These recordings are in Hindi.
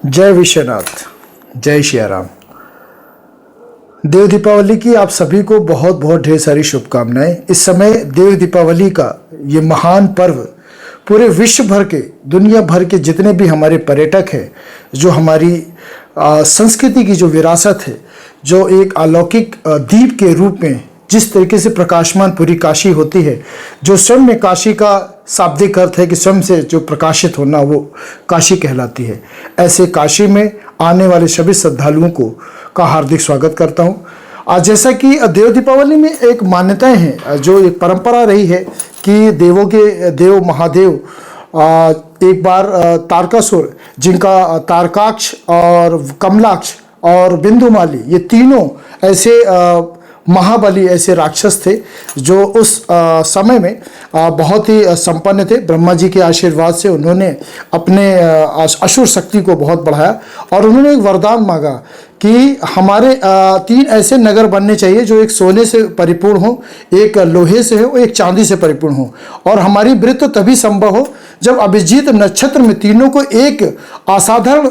जय विश्वनाथ, जय श्री राम। देव दीपावली की आप सभी को बहुत बहुत ढेर सारी शुभकामनाएं। इस समय देव दीपावली का ये महान पर्व पूरे विश्व भर के, दुनिया भर के जितने भी हमारे पर्यटक हैं, जो हमारी संस्कृति की जो विरासत है, जो एक अलौकिक दीप के रूप में जिस तरीके से प्रकाशमान पूरी काशी होती है, जो स्वयं में काशी का शाब्दिक अर्थ है कि स्वयं से जो प्रकाशित होना, वो काशी कहलाती है। ऐसे काशी में आने वाले सभी श्रद्धालुओं को का हार्दिक स्वागत करता हूँ। आज जैसा कि देव दीपावली में एक मान्यताएं हैं, जो एक परंपरा रही है कि देवों के देव महादेव एक बार तारकासुर, जिनका तारकाक्ष और कमलाक्ष और बिंदुमाली, ये तीनों ऐसे महाबली ऐसे राक्षस थे जो उस समय में बहुत ही संपन्न थे। ब्रह्मा जी के आशीर्वाद से उन्होंने अपने असुर शक्ति को बहुत बढ़ाया और उन्होंने एक वरदान मांगा कि हमारे 3 ऐसे नगर बनने चाहिए जो एक सोने से परिपूर्ण हो, एक लोहे से हो, एक चांदी से परिपूर्ण हो, और हमारी मृत्यु तभी संभव हो जब अभिजीत नक्षत्र में तीनों को एक असाधारण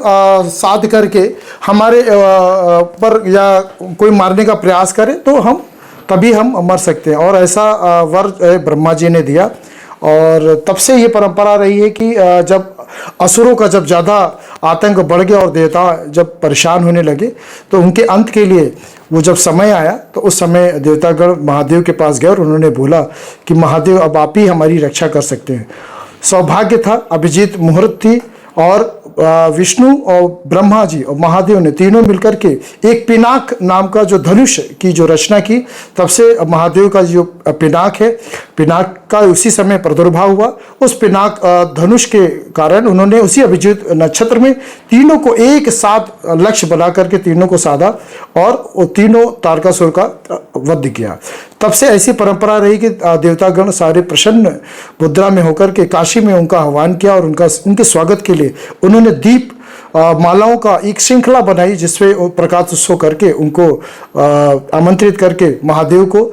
साध करके हमारे पर या कोई मारने का प्रयास करे, तो तभी हम मर सकते हैं। और ऐसा वर ब्रह्मा जी ने दिया, और तब से ये परंपरा रही है कि जब असुरों का जब ज़्यादा आतंक बढ़ गया और देवता जब परेशान होने लगे, तो उनके अंत के लिए वो जब समय आया, तो उस समय देवतागण महादेव के पास गए और उन्होंने बोला कि महादेव, अब आप ही हमारी रक्षा कर सकते हैं। सौभाग्य था, अभिजीत मुहूर्त थी, और विष्णु और ब्रह्मा जी और महादेव ने तीनों मिलकर के एक पिनाक नाम का जो धनुष की जो रचना की। तब से महादेव का जो पिनाक है, पिनाक का उसी समय प्रादुर्भाव हुआ। उस पिनाक धनुष के कारण उन्होंने उसी अभिजीत नक्षत्र में तीनों को एक साथ लक्ष्य बना करके तीनों को साधा और वो तीनों तारकासुर का वध किया। तब से ऐसी परंपरा रही कि देवतागण सारे प्रसन्न मुद्रा में होकर के काशी में उनका आह्वान किया, और उनके स्वागत के लिए उन्होंने दीप मालाओं का एक श्रृंखला बनाई, जिसमें प्रकाश उत्सव करके उनको आमंत्रित करके महादेव को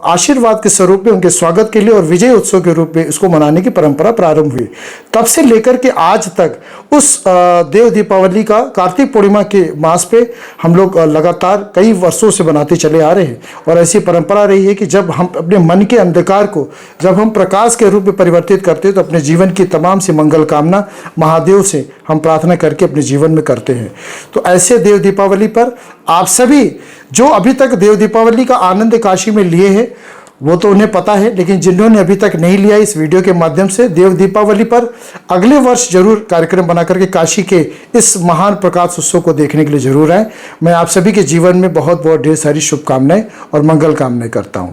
आशीर्वाद के स्वरूप में उनके स्वागत के लिए और विजय उत्सव के रूप में इसको मनाने की परंपरा प्रारंभ हुई। तब से लेकर के आज तक उस देव दीपावली का कार्तिक पूर्णिमा के मास पे हम लोग लगातार कई वर्षों से बनाते चले आ रहे हैं। और ऐसी परंपरा रही है कि जब हम अपने मन के अंधकार को जब हम प्रकाश के रूप में परिवर्तित करते हैं, तो अपने जीवन की तमाम सी मंगल कामना महादेव से हम प्रार्थना करके अपने जीवन में करते हैं। तो ऐसे देव दीपावली पर आप सभी जो अभी तक देव दीपावली का आनंद काशी में लिए हैं, वो तो उन्हें पता है, लेकिन जिन्होंने अभी तक नहीं लिया, इस वीडियो के माध्यम से देव दीपावली पर अगले वर्ष जरूर कार्यक्रम बना करके काशी के इस महान प्रकाश उत्सव को देखने के लिए जरूर आए। मैं आप सभी के जीवन में बहुत बहुत ढेर सारी शुभकामनाएं और मंगल कामनाएं करता हूं।